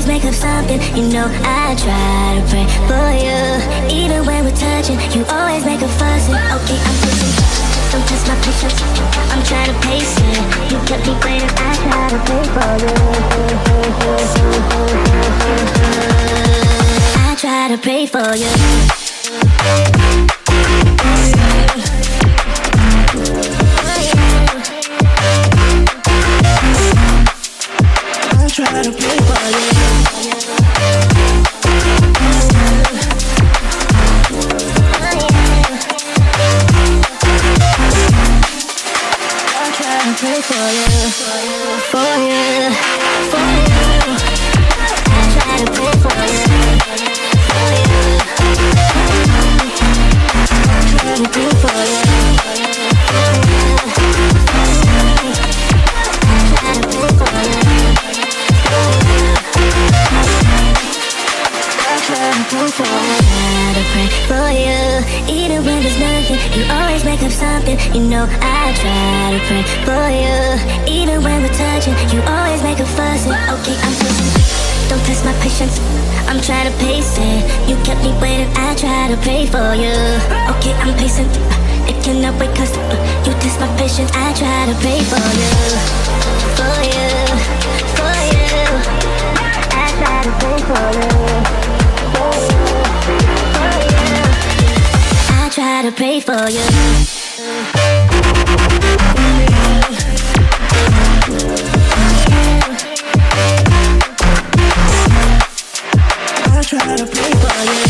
make up something. You know I try to pray for you. Even when we're touching, you always make a fuss. Okay, I'm pushing. Don't test my patience. I'm trying to pace it. You kept me waiting. I try to pray for you. I try to pray for you. Try to play for you. I try to play for you, for you, for you. I try to play for you, for you. I try to play for you, for you. I try to play for you. I pray for you. Even when there's nothing, you always make up something. You know I try to pray for you. Even when we're touching, you always make a fuss. Okay, I'm pushing. Don't test my patience. I'm trying to pace it. You kept me waiting. I try to pray for you. Okay, I'm pacing. It cannot wait 'cause you test my patience. I try to pray for you, for you, for you. I try to pray for you. I try to pray for you. I try to pray for you.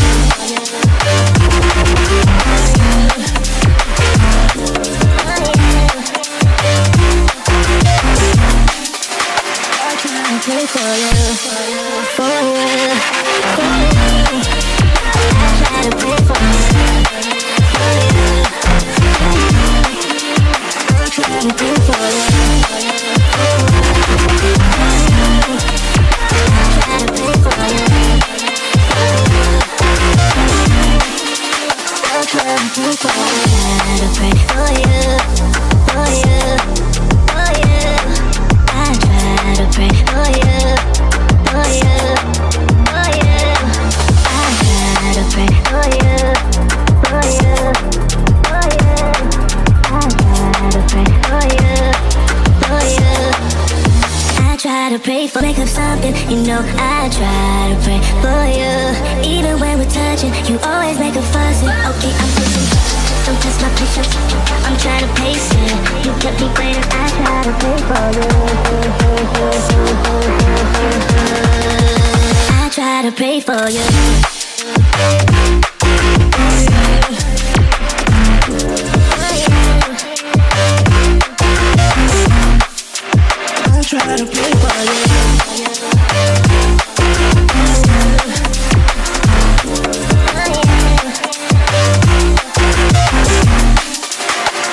I try to pray for you, for you, for you. I try to pray for you. I try to pray for you. I try to pray for you. I try to pray for you. For you, for you. I try to pray for you, for you, for you. I try to pray for you, for you, for you. I try to pray for you, for you. I try to pray for, make up something. You know I try to pray for you. Even when we're touching, you always make a fuss. Okay, I'm pushing. Don't test my patience. I'm trying to pace it. You kept me waiting. I try to pray for you. I try to pray for you. I try to pray for you.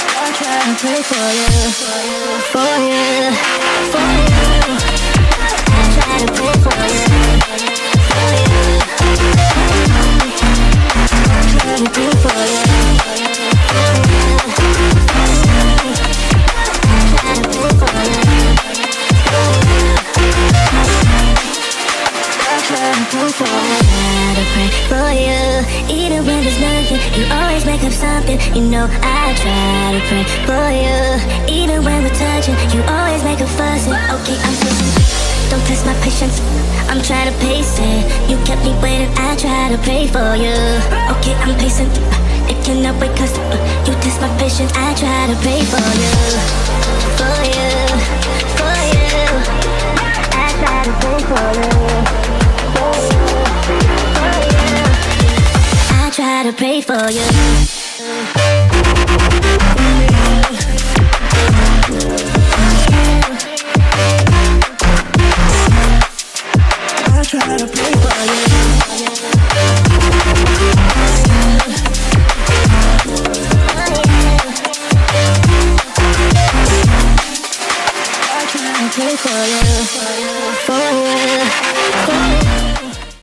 I try to pray for you, for you, for you. I try to pray for you, for you. I try to pray for you, for you. I try to pray for you. I pray for you. Even when there's nothing, you always make up something. You know I try to pray for you. Even when we're touching, you always make a fuss. Okay, I'm pushing. Don't test my patience. I'm trying to pace it. You kept me waiting. I try to pray for you. Okay, I'm pacing. It cannot wait 'cause you test my patience. I try to pray for you, for you, for you. I try to pray for you. I try to pray for you.